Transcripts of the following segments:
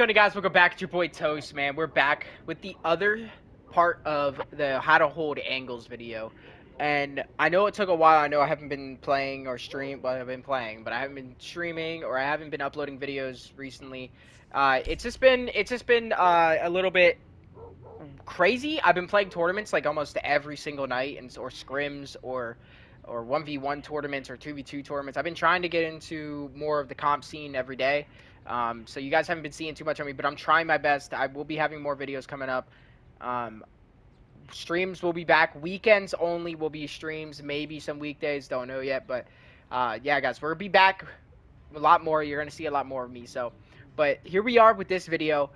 going on, guys? Welcome back. It's your boy Toast, man. We're back with the other part of the how to hold angles video. And I know it took a while. I know I haven't been playing or well, I've been playing, but I haven't been streaming or I haven't been uploading videos recently. It's just been a little bit crazy. I've been playing tournaments like almost every single night, or scrims, or 1v1 tournaments, or 2v2 tournaments. I've been trying to get into more of the comp scene every day. So you guys haven't been seeing too much of me, but I'm trying my best. I will be having more videos coming up. Um, Streams will be back. Weekends only will be streams. Maybe some weekdays. Don't know yet. But yeah, guys, we'll be back a lot more. You're gonna see a lot more of me. So, but here we are with this video.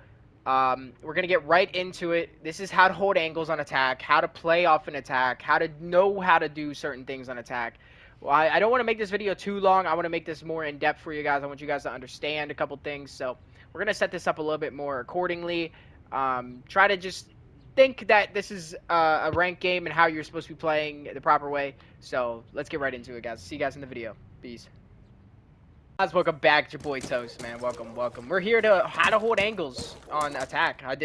We're gonna get right into it. This is how to hold angles on attack, how to play off an attack, how to know how to do certain things on attack. Well, I don't want to make this video too long. I want to make this more in depth for you guys. I want you guys to understand a couple things. So we're gonna set this up a little bit more accordingly. Try to just think that this is a ranked game and how you're supposed to be playing the proper way. So let's get right into it, guys. See you guys in the video. Peace. Guys, welcome back. It's your boy Toast, man. Welcome. We're here to how to hold angles on attack. We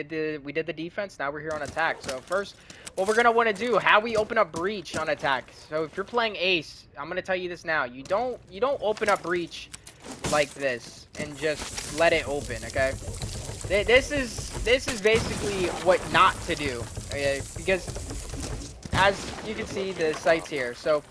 did the defense. Now we're here on attack. So first, what we're gonna want to do, how we open up breach on attack. So if you're playing ace, I'm gonna tell you this now. You don't open up breach like this and just let it open. Okay. This is basically what not to do. Okay? Because as you can see, the site's here. So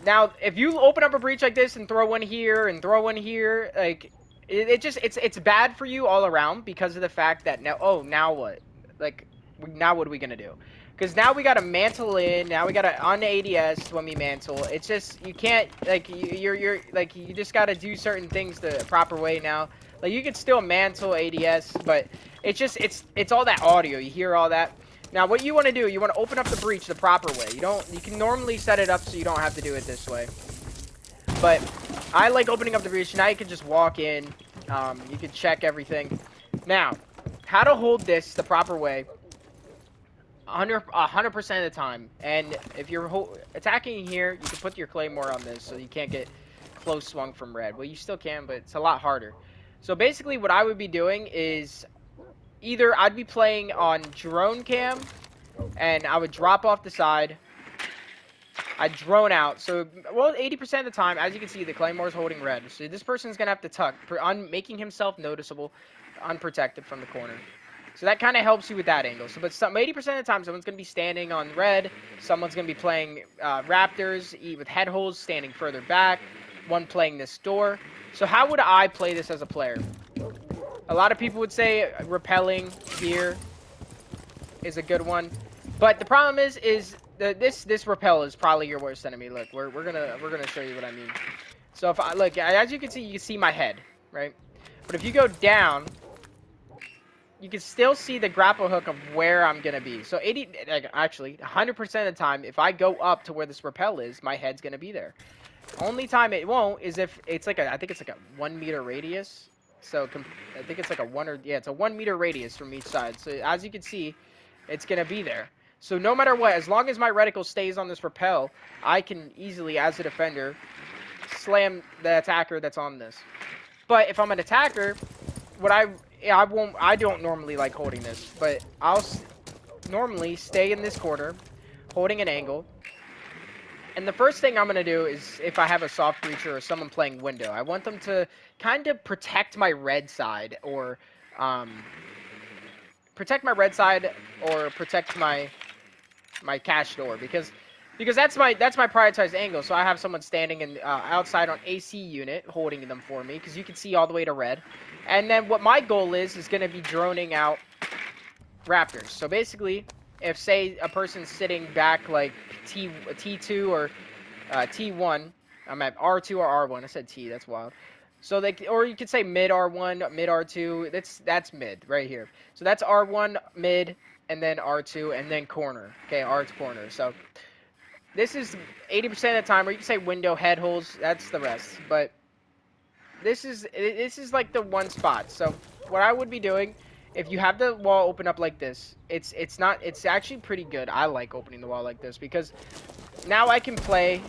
now, if you open up a breach like this and throw one here and throw one here, like it's bad for you all around because of the fact that now what? Like now what are we gonna do? Because now we gotta mantle in. Now we gotta on ADS when we mantle. It's just you can't like you're like you just gotta do certain things the proper way now. Like you can still mantle ADS, but it's all that audio. You hear all that. Now, what you want to do, you want to open up the breach the proper way. You can normally set it up so you don't have to do it this way. But I like opening up the breach. Now you can just walk in. You can check everything. Now, how to hold this the proper way, 100% of the time. And if you're attacking here, you can put your claymore on this so you can't get close swung from red. Well, you still can, but it's a lot harder. So basically, what I would be doing is either I'd be playing on drone cam, and I would drop off the side. I'd drone out. So, well, 80% of the time, as you can see, the Claymore's holding red. So this person's going to have to tuck, making himself noticeable, unprotected from the corner. So that kind of helps you with that angle. So, but 80% of the time, someone's going to be standing on red. Someone's going to be playing Raptors with head holes, standing further back. One playing this door. So how would I play this as a player? A lot of people would say repelling here is a good one, but the problem is this repel is probably your worst enemy. Look, we're gonna show you what I mean. So if I look, as you can see my head, right? But if you go down, you can still see the grapple hook of where I'm gonna be. So 100% of the time, if I go up to where this repel is, my head's gonna be there. Only time it won't is if it's like I think it's like a 1 meter radius. So I think it's like it's a 1 meter radius from each side. So as you can see, it's gonna be there. So no matter what, as long as my reticle stays on this repel, I can easily, as a defender, slam the attacker that's on this. But if I'm an attacker, I don't normally like holding this, but I'll normally stay in this corner, holding an angle. And the first thing I'm going to do is, if I have a soft breacher or someone playing window, I want them to kind of protect my red side, or protect my cash door, because that's my prioritized angle. So I have someone standing in outside on AC unit holding them for me, because you can see all the way to red. And then what my goal is going to be droning out Raptors. So basically, if say a person's sitting back like T2 or T1, I'm at R2 or R1. I said T. That's wild. So or you could say mid R1, mid R2. That's mid right here. So that's R1 mid, and then R2, and then corner. Okay, R's corner. So this is 80% of the time, or you can say window, head holes. That's the rest. But this is like the one spot. So what I would be doing, if you have the wall open up like this, it's actually pretty good. I like opening the wall like this because now I can play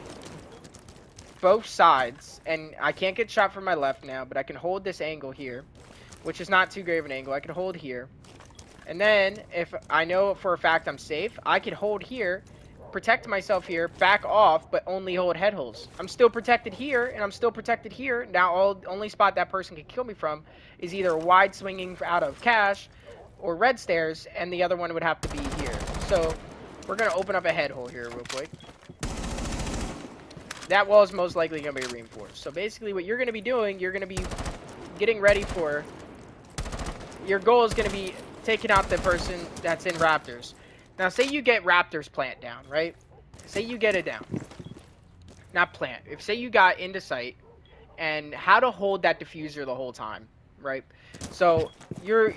both sides, and I can't get shot from my left now, but I can hold this angle here. which is not too great of an angle. I could hold here. And then, if I know for a fact I'm safe, I could hold here, protect myself here, back off, but only hold head holes. I'm still protected here, and I'm still protected here. Now, only spot that person can kill me from is either wide swinging out of cash or red stairs, and the other one would have to be here. So, we're going to open up a head hole here real quick. That wall is most likely going to be reinforced. So, basically, what you're going to be doing, you're going to be getting ready for... Your goal is going to be taking out the person that's in Raptors. Now, say you get Raptors plant down, right? Say you get it down. Not plant. If say you got into sight, and how to hold that diffuser the whole time, right? So your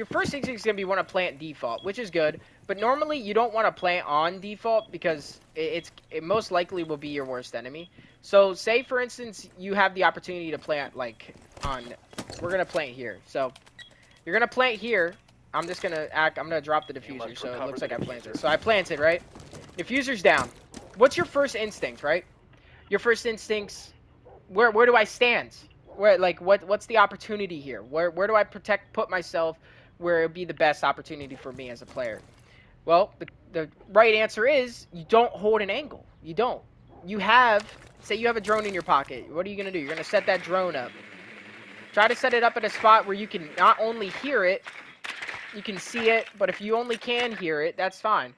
first instinct is gonna be want to plant default, which is good. But normally you don't want to plant on default because it most likely will be your worst enemy. So say for instance you have the opportunity to plant like on. We're gonna plant here. So you're gonna plant here. I'm gonna drop the diffuser, so it looks like I planted. So I planted, right? Diffuser's down. What's your first instinct, right? Your first instinct's where do I stand? What's the opportunity here? Where do I put myself where it would be the best opportunity for me as a player? Well, the right answer is you don't hold an angle. You don't. Say you have a drone in your pocket. What are you gonna do? You're gonna set that drone up. Try to set it up at a spot where you can not only hear it, you can see it, but if you only can hear it, that's fine.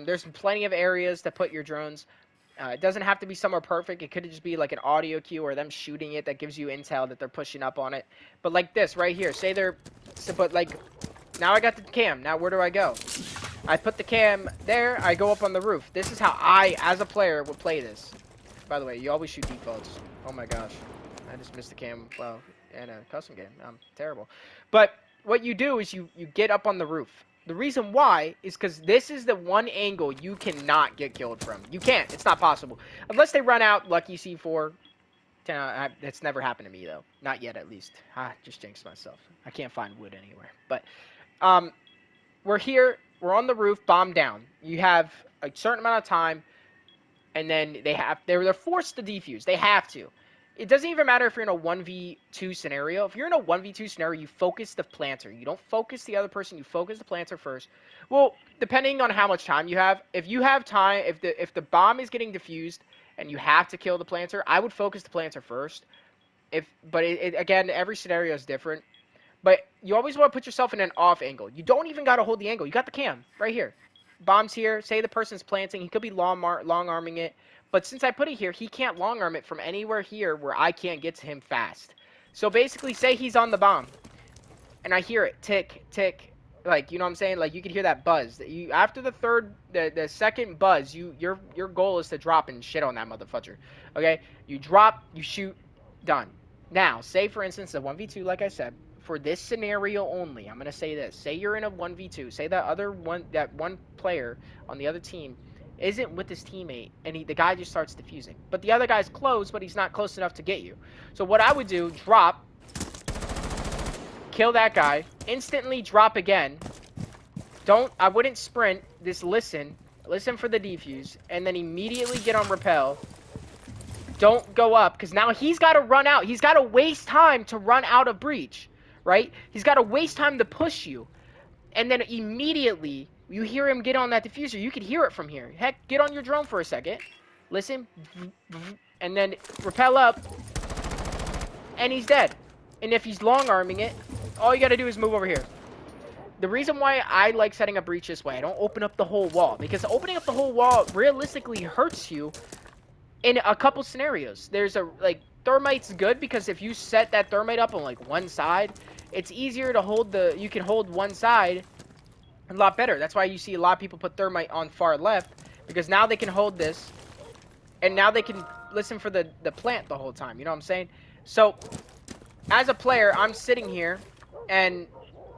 There's plenty of areas to put your drones. It doesn't have to be somewhere perfect. It could just be like an audio cue or them shooting it that gives you intel that they're pushing up on it. But like this right here, now I got the cam. Now where do I go? I put the cam there. I go up on the roof. This is how I, as a player, would play this. By the way, you always shoot defaults. Oh my gosh. I just missed the cam. Well, in a custom game. I'm terrible. But what you do is you get up on the roof. The reason why is because this is the one angle you cannot get killed from. You can't. It's not possible. Unless they run out lucky C4. That's never happened to me, though. Not yet, at least. Just jinxed myself. I can't find wood anywhere. But we're here. We're on the roof. Bomb down. You have a certain amount of time. And then they're forced to defuse. They have to. It doesn't even matter if you're in a 1v2 scenario. If you're in a 1v2 scenario, you focus the planter. You don't focus the other person. You focus the planter first. Well, depending on how much time you have. If you have time, if the bomb is getting defused and you have to kill the planter, I would focus the planter first. Again, every scenario is different. But you always want to put yourself in an off angle. You don't even got to hold the angle. You got the cam right here. Bomb's here. Say the person's planting. He could be long arming it. But since I put it here, he can't long arm it from anywhere here where I can't get to him fast. So basically, say he's on the bomb. And I hear it tick, tick. Like, you know what I'm saying? Like, you can hear that buzz. After the second buzz, your goal is to drop and shit on that motherfucker. Okay? You drop, you shoot, done. Now, say for instance, a 1v2, like I said, for this scenario only, I'm going to say this. Say you're in a 1v2. Say that one player on the other team isn't with his teammate, and the guy just starts defusing. But the other guy's close, but he's not close enough to get you. So what I would do, drop, kill that guy, instantly drop again. I wouldn't sprint, just listen for the defuse, and then immediately get on rappel. Don't go up, because now he's got to run out. He's got to waste time to run out of breach, right? He's got to waste time to push you. And then immediately, you hear him get on that diffuser. You can hear it from here. Heck, get on your drone for a second. Listen. And then rappel up. And he's dead. And if he's long-arming it, all you got to do is move over here. The reason why I like setting up breach this way, I don't open up the whole wall. Because opening up the whole wall realistically hurts you in a couple scenarios. Thermite's good because if you set that thermite up on like one side, it's easier to you can hold one side a lot better. That's why you see a lot of people put thermite on far left, because now they can hold this, and now they can listen for the plant the whole time. You know what I'm saying? So, as a player, I'm sitting here, and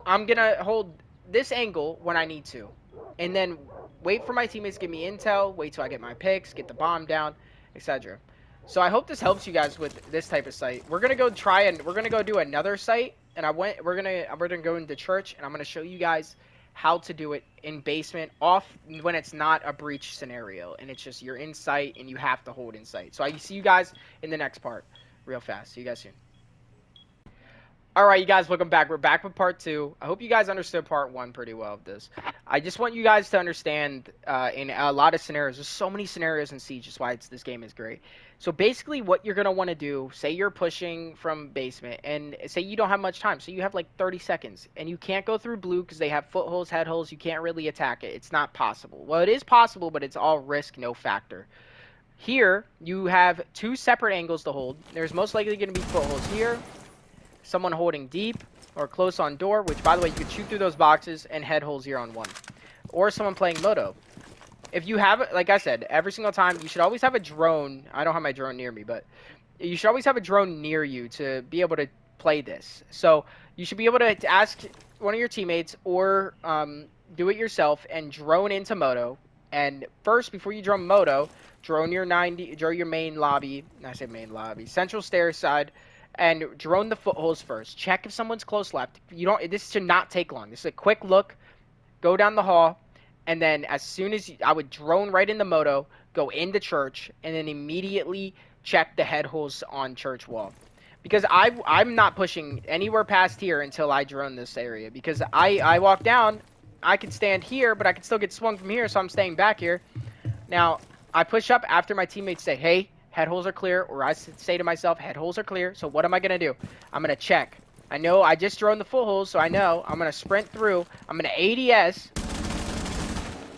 I'm going to hold this angle when I need to, and then wait for my teammates to give me intel, wait till I get my picks, get the bomb down, etc. So I hope this helps you guys with this type of site. We're gonna go we're gonna go do another site, and we're gonna go into church, and I'm gonna show you guys how to do it in basement off when it's not a breach scenario, and it's just you're in sight and you have to hold in sight. So I see you guys in the next part real fast. See you guys soon. All right, you guys, welcome back. We're back with part 2. I hope you guys understood part 1 pretty well of this. I just want you guys to understand in a lot of scenarios, there's so many scenarios in Siege, that's why this game is great. So basically what you're going to want to do, say you're pushing from basement, and say you don't have much time, so you have like 30 seconds, and you can't go through blue because they have footholds, head holes, you can't really attack it. It's not possible. Well, it is possible, but it's all risk, no factor. Here, you have 2 separate angles to hold. There's most likely going to be footholds here, someone holding deep or close on door, which by the way you could shoot through those boxes, and head holes here on 1, or someone playing moto. If you have, like I said, every single time you should always have a drone. I don't have my drone near me, but you should always have a drone near you to be able to play this. So you should be able to ask one of your teammates or do it yourself and drone into moto. And first, before you drone moto, drone your main lobby. I say main lobby, central stairs side, and drone the footholds first. Check if someone's close left. You don't. This should not take long. This is a quick look. Go down the hall, and then as soon as I would drone right in the moto, go into church, and then immediately check the head holes on church wall. Because I'm not pushing anywhere past here until I drone this area. Because I walk down, I can stand here, but I can still get swung from here, so I'm staying back here. Now, I push up after my teammates say, hey, head holes are clear, or I say to myself, head holes are clear, so what am I going to do? I'm going to check. I know I just droned the footholds, so I know I'm going to sprint through. I'm going to ADS.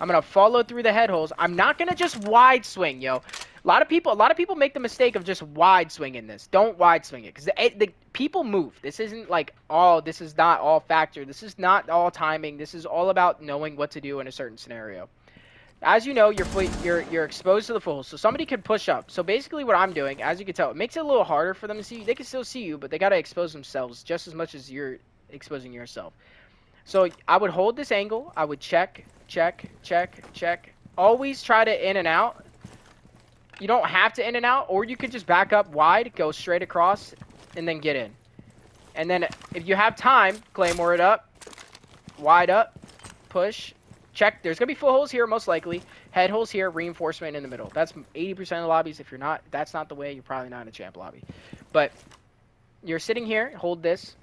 I'm going to follow through the head holes. I'm not going to just wide swing, yo. A lot of people make the mistake of just wide swinging this. Don't wide swing it, because the people move. This isn't like this is not all factor. This is not all timing. This is all about knowing what to do in a certain scenario. As you know, you're exposed to the footholds, so somebody could push up. So basically what I'm doing, as you can tell, it makes it a little harder for them to see you. They can still see you, but they got to expose themselves just as much as you're exposing yourself. So I would hold this angle. I would check, check, check, check. Always try to in and out. You don't have to in and out, or you could just back up wide, go straight across, and then get in. And then if you have time, claymore it up, wide up, push. Check. There's going to be footholds here, most likely. Head holes here, reinforcement in the middle. That's 80% of the lobbies. If that's not the way, you're probably not in a champ lobby. But you're sitting here, hold this.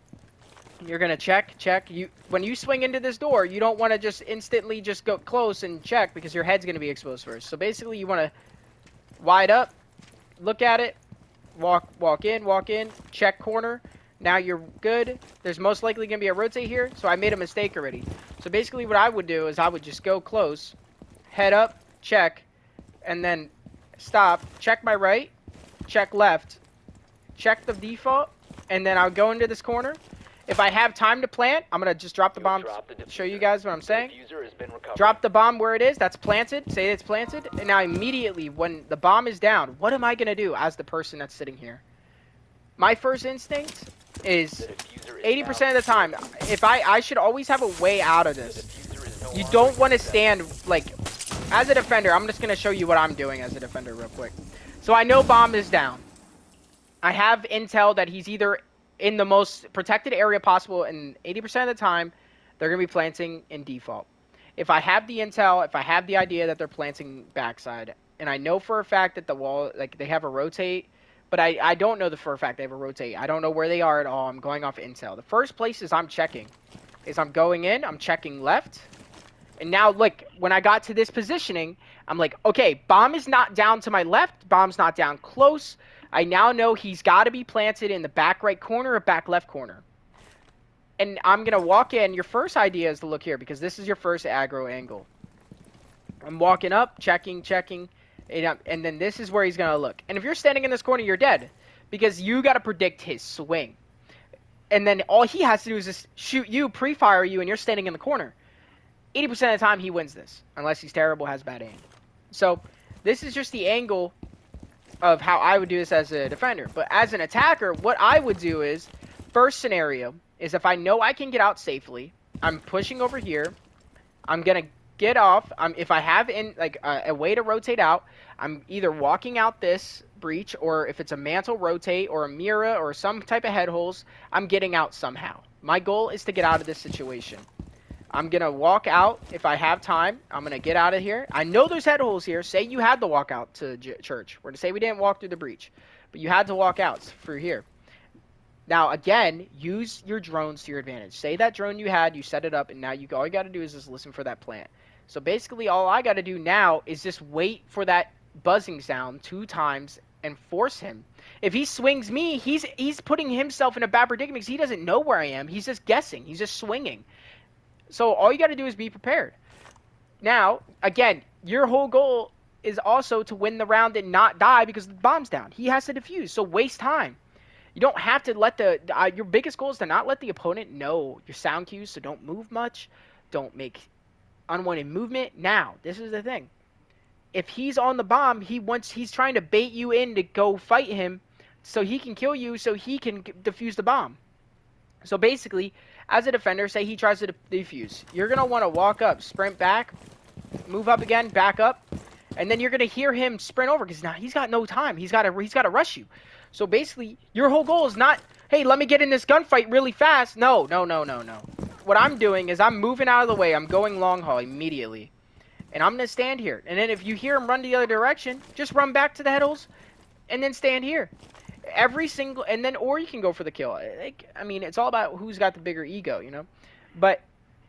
You're going to check. When you swing into this door, you don't want to just instantly just go close and check because your head's going to be exposed first. So basically, you want to wide up, look at it, walk in, check corner. Now you're good. There's most likely going to be a rotate here, so I made a mistake already. So basically what I would do is I would just go close, head up, check, and then stop, check my right, check left, check the default, and then I'll go into this corner. If I have time to plant, I'm going to just drop the bomb, show you guys what I'm saying. Drop the bomb where it is, that's planted, say it's planted, and now immediately when the bomb is down, what am I going to do as the person that's sitting here? My first instinct is 80% of the time, if I should always have a way out of this. You don't want to stand, like, as a defender, I'm just going to show you what I'm doing as a defender real quick. So I know bomb is down. I have intel that he's either in the most protected area possible, and 80% of the time, they're going to be planting in default. If I have the intel, if I have the idea that they're planting backside, and I know for a fact that the wall, like, they have a rotate, but I don't know for a fact they have a rotate. I don't know where they are at all. I'm going off intel. The first places I'm checking is I'm going in, I'm checking left. And now, look, when I got to this positioning, I'm like, okay, bomb is not down to my left. Bomb's not down close. I now know he's got to be planted in the back right corner or back left corner. And I'm going to walk in. Your first idea is to look here because this is your first aggro angle. I'm walking up, checking. And then this is where he's going to look. And if you're standing in this corner, you're dead. Because you got to predict his swing. And then all he has to do is just shoot you, pre-fire you, and you're standing in the corner. 80% of the time, he wins this. Unless he's terrible, has bad aim. So, this is just the angle of how I would do this as a defender. But as an attacker, what I would do is, first scenario, is if I know I can get out safely, I'm pushing over here. I'm going to get off. If I have a way to rotate out, I'm either walking out this breach, or if it's a mantle rotate or a mirror or some type of head holes, I'm getting out somehow. My goal is to get out of this situation. I'm going to walk out if I have time. I'm going to get out of here. I know there's head holes here. Say you had to walk out to church. We're to say we didn't walk through the breach, but you had to walk out through here. Now, again, use your drones to your advantage. Say that drone you had, you set it up, and now all you got to do is just listen for that plant. So basically, all I got to do now is just wait for that buzzing sound 2 times and force him. If he swings me, he's putting himself in a bad predicament because he doesn't know where I am. He's just guessing. He's just swinging. So all you got to do is be prepared. Now, again, your whole goal is also to win the round and not die because the bomb's down. He has to defuse, so waste time. You don't have to let your biggest goal is to not let the opponent know your sound cues, so don't move much. Don't make unwanted movement. Now, this is the thing. If he's on the bomb, he's trying to bait you in to go fight him so he can kill you so he can defuse the bomb. So basically, as a defender, say he tries to defuse. You're going to want to walk up, sprint back, move up again, back up, and then you're going to hear him sprint over because now he's got no time. He's got to rush you. So basically, your whole goal is not, hey, let me get in this gunfight really fast. No. What I'm doing is I'm moving out of the way. I'm going long haul immediately. And I'm going to stand here. And then if you hear him run the other direction, just run back to the head holes and then stand here. Or you can go for the kill. I mean, it's all about who's got the bigger ego, you know? But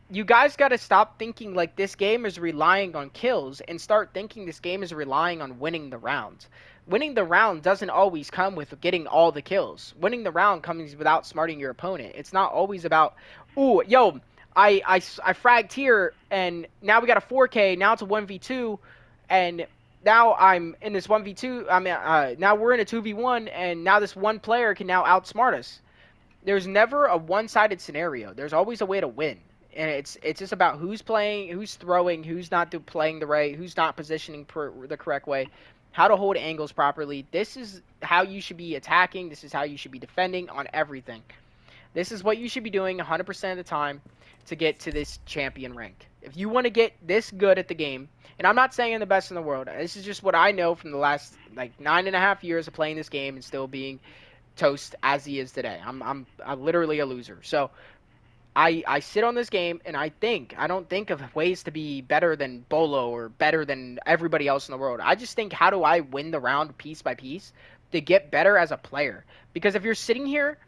you guys got to stop thinking like this game is relying on kills and start thinking this game is relying on winning the rounds. Winning the round doesn't always come with getting all the kills. Winning the round comes without smarting your opponent. It's not always about, ooh, yo, I fragged here and now we got a 4K, now it's a 1v2 and now I'm in this 1v2, now we're in a 2v1 and now this one player can now outsmart us. There's never a one-sided scenario. There's always a way to win. And it's just about who's playing, who's throwing, who's not playing the right, who's not positioning the correct way, how to hold angles properly. This is how you should be attacking. This is how you should be defending on everything. This is what you should be doing 100% of the time to get to this champion rank. If you want to get this good at the game, and I'm not saying the best in the world. This is just what I know from the last 9.5 years of playing this game and still being toast as he is today. I'm literally a loser. So I sit on this game and I don't think of ways to be better than Bolo or better than everybody else in the world. I just think, how do I win the round piece by piece to get better as a player? Because if you're sitting here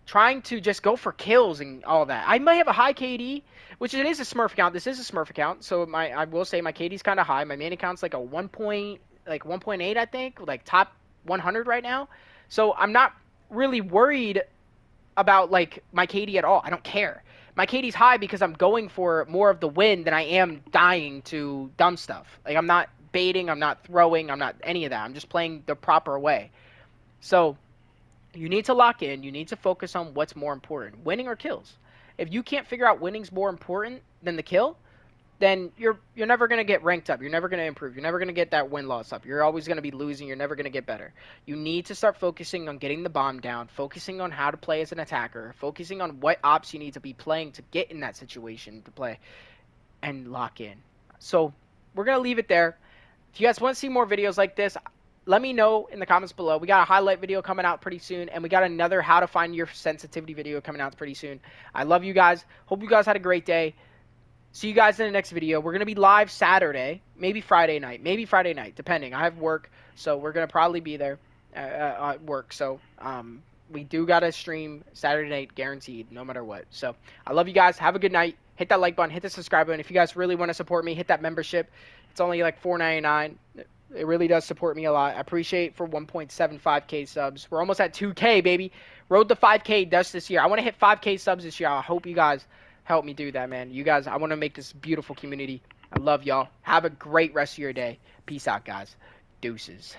trying to just go for kills and all that, I might have a high KD, which it is a Smurf account. This is a Smurf account, so I will say my KD's kind of high. My main account's like a 1.8, I think, like top 100 right now. So I'm not really worried about my KD at all. I don't care. My KD's high because I'm going for more of the win than I am dying to dumb stuff. I'm not baiting, I'm not throwing, I'm not any of that. I'm just playing the proper way. So you need to lock in. You need to focus on what's more important, winning or kills. If you can't figure out winning's more important than the kill, then you're never going to get ranked up. You're never going to improve. You're never going to get that win-loss up. You're always going to be losing. You're never going to get better. You need to start focusing on getting the bomb down, focusing on how to play as an attacker, focusing on what ops you need to be playing to get in that situation to play, and lock in. So we're going to leave it there. If you guys want to see more videos like this, let me know in the comments below. We got a highlight video coming out pretty soon, and we got another how to find your sensitivity video coming out pretty soon. I love you guys. Hope you guys had a great day. See you guys in the next video. We're going to be live Saturday, maybe Friday night, depending. I have work, so we're going to probably be there at work. So we do got to stream Saturday night guaranteed, no matter what. So I love you guys. Have a good night. Hit that like button. Hit the subscribe button. If you guys really want to support me, hit that membership. It's only like $4.99. It really does support me a lot. I appreciate for 1.75K subs. We're almost at 2K, baby. Road to 5K dust this year. I want to hit 5K subs this year. I hope you guys help me do that, man. You guys, I want to make this beautiful community. I love y'all. Have a great rest of your day. Peace out, guys. Deuces.